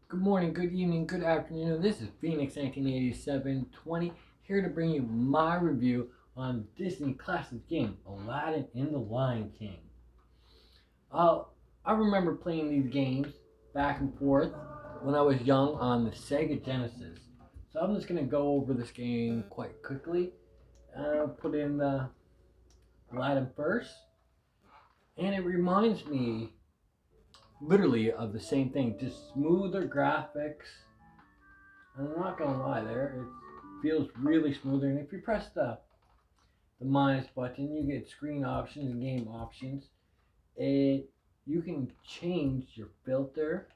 Good morning, good evening, good afternoon. This is Phoenix 1987-20 here to bring you my review on Disney classic game Aladdin and the Lion King. Uh, I remember playing these games back and forth when I was young on the Sega Genesis. So I'm just going to go over this game quite quickly. Put in Aladdin first, and it reminds me literally of the same thing, just smoother graphics. And I'm not gonna lie, it feels really smoother. And if you press the minus button, you get screen options and game options. It You can change your filter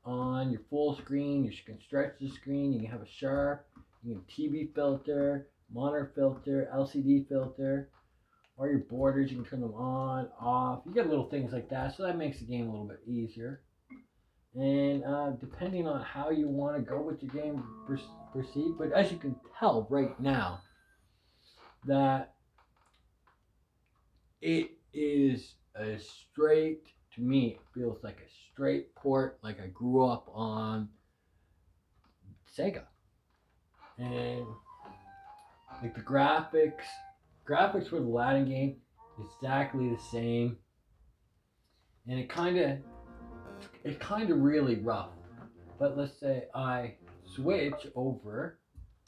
on your full screen. You can stretch the screen. You can have a sharp. You can TV filter, monitor filter, LCD filter, or your borders. You can turn them on, off. You get little things like that, so that makes the game a little bit easier. And depending on how you want to go with your game, proceed. But as you can tell right now, that it is a straight, to me, it feels like a straight port, like I grew up on Sega. And like the graphics for the Aladdin game, exactly the same. And it kind of really rough. But let's say I switch over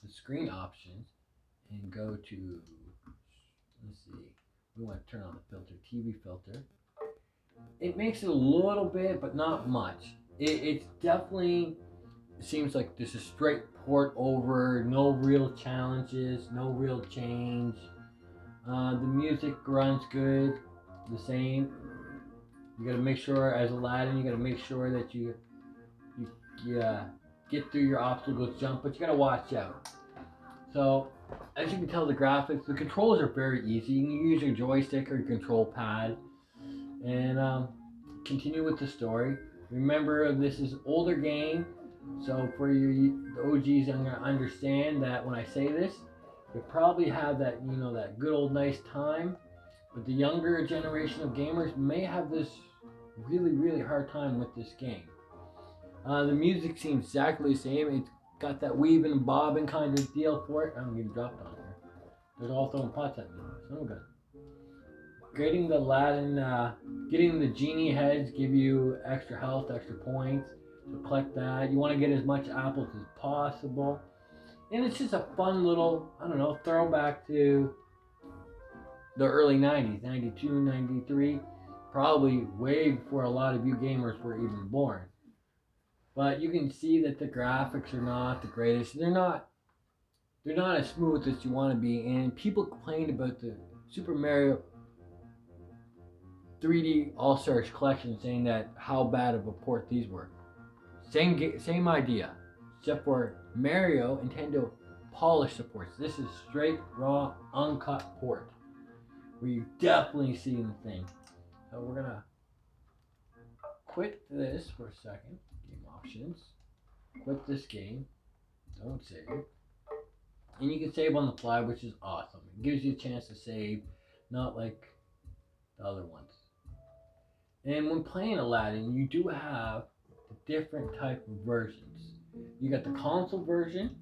the screen options and go to, let's see, we want to turn on the filter, TV filter. It makes it a little bit, but not much. It's definitely, it seems like this is straight port over, no real challenges, no real change. The music runs good, the same. You gotta make sure, as Aladdin, you gotta make sure that you get through your obstacles, jump, but you gotta watch out. So, as you can tell, the graphics, the controls are very easy. You can use your joystick or your control pad, and continue with the story. Remember, this is an older game, so for the OGs, I'm gonna understand that when I say this, you probably have that that good old nice time, but the younger generation of gamers may have this really hard time with this game. The music seems exactly the same. It's got that weaving and bobbing kind of deal for it. I'm getting dropped on here. They're all throwing pots at me. So I'm good. Getting the Aladdin, getting the genie heads give you extra health, extra points. So collect that. You want to get as much apples as possible. And it's just a fun little, I don't know, throwback to the early 90s, 92, 93. Probably way before a lot of you gamers were even born. But you can see that the graphics are not the greatest. They're not as smooth as you want to be. And people complained about the Super Mario 3D All Stars collection, saying that how bad of a port these were. Same idea, except for Mario, Nintendo polished the ports. This is straight, raw, uncut port, where you definitely see the thing. So we're gonna quit this for a second. Game options. Quit this game. Don't save. And you can save on the fly, which is awesome. It gives you a chance to save, not like the other ones. And when playing Aladdin, you do have the different type of versions. You got the console version,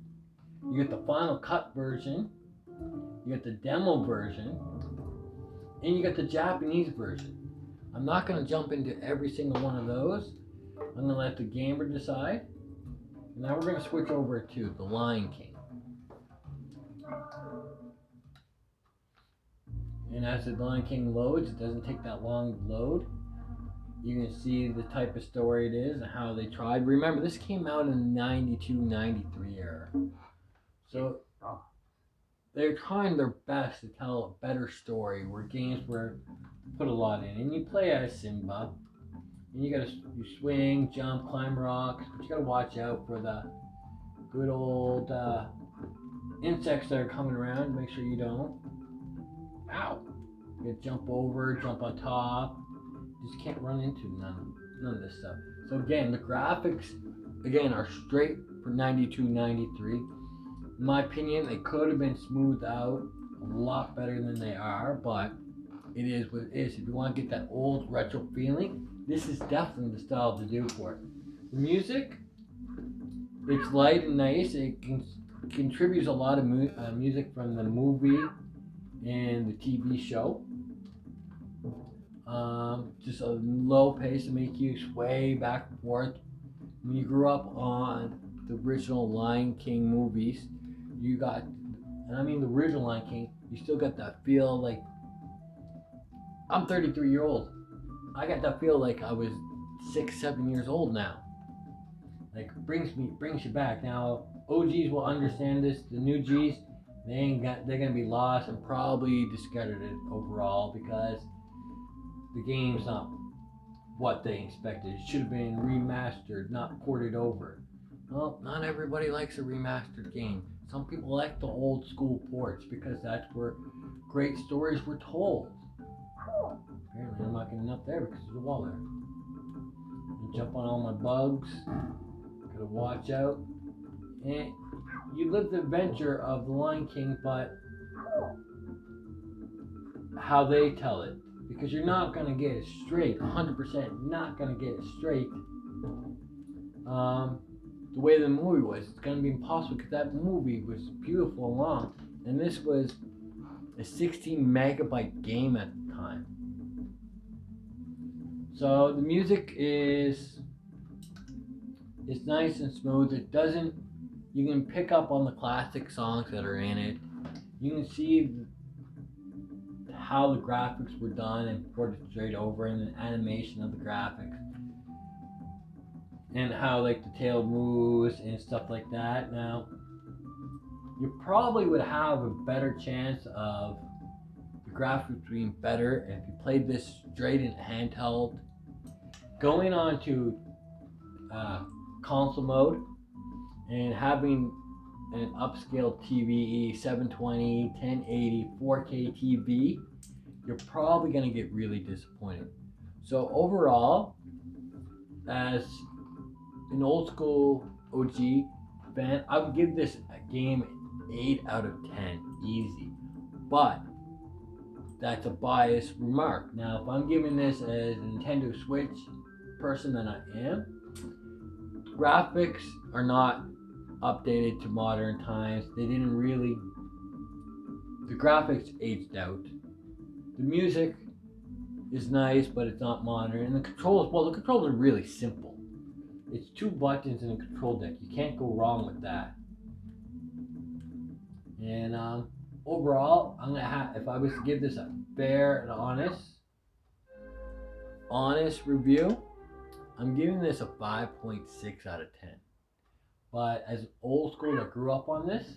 you get the Final Cut version, you get the demo version, and you got the Japanese version. I'm not going to jump into every single one of those. I'm going to let the gamer decide. Now we're going to switch over to The Lion King. And as The Lion King loads, it doesn't take that long to load. You can see the type of story it is and how they tried. Remember, this came out in the 92, 93 era. So they're trying their best to tell a better story where games were put a lot in. And you play as Simba. And you swing, jump, climb rocks, but you gotta watch out for the good old insects that are coming around. Make sure you don't. Ow! You gotta jump over, jump on top. You just can't run into none of this stuff. So again, the graphics again are straight for 92, 93. In my opinion, they could have been smoothed out a lot better than they are, but it is what it is. If you want to get that old retro feeling, this is definitely the style to do for it. The music, it's light and nice. It contributes a lot of music from the movie and the TV show. Just a low pace to make you sway back and forth. When you grew up on the original Lion King movies, you got, and I mean the original Lion King, you still got that feel like I'm 33 year old. I got that feel like I was 6, 7 years old now. Like brings you back. Now OGs will understand this. The new Gs, they're gonna be lost and probably discredited overall because the game's not what they expected. It should have been remastered, not ported over. Well, not everybody likes a remastered game. Some people like the old school ports because that's where great stories were told. Apparently, I'm not getting up there because there's a wall there. I jump on all my bugs. Gotta watch out. And you live the adventure of the Lion King, but how they tell it. Because you're not gonna get it straight, 100% not gonna get it straight. The way the movie was, it's gonna be impossible because that movie was beautiful and long, and this was a 16 megabyte game at the time. So the music is it's nice and smooth. It doesn't. You can pick up on the classic songs that are in it. You can see how the graphics were done and ported straight over, and the animation of the graphics, and how like the tail moves and stuff like that. Now, you probably would have a better chance of the graphics being better if you played this straight in handheld. Going on to console mode and having an upscale TV, 720, 1080, 4K TV, you're probably going to get really disappointed. So overall, as an old school OG fan, I would give this a game 8 out of 10, easy. But that's a biased remark. Now, if I'm giving this as a Nintendo Switch person that I am, graphics are not updated to modern times. They didn't really. The graphics aged out. The music is nice, but it's not modern. And the controls, well, the controls are really simple. It's 2 buttons and a control deck. You can't go wrong with that. And overall, I'm gonna have, if I was to give this a fair and honest review, I'm giving this a 5.6 out of 10. But as old school that grew up on this,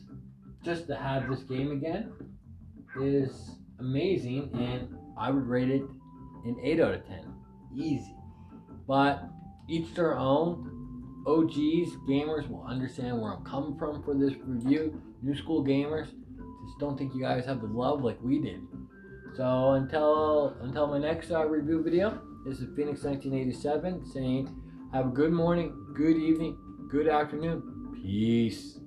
just to have this game again is amazing, and I would rate it an 8 out of 10. Easy. But each their own. OGs, gamers will understand where I'm coming from for this review. New school gamers, just don't think you guys have the love like we did. So until my next review video, this is Phoenix 1987 saying have a good morning, good evening, good afternoon. Peace.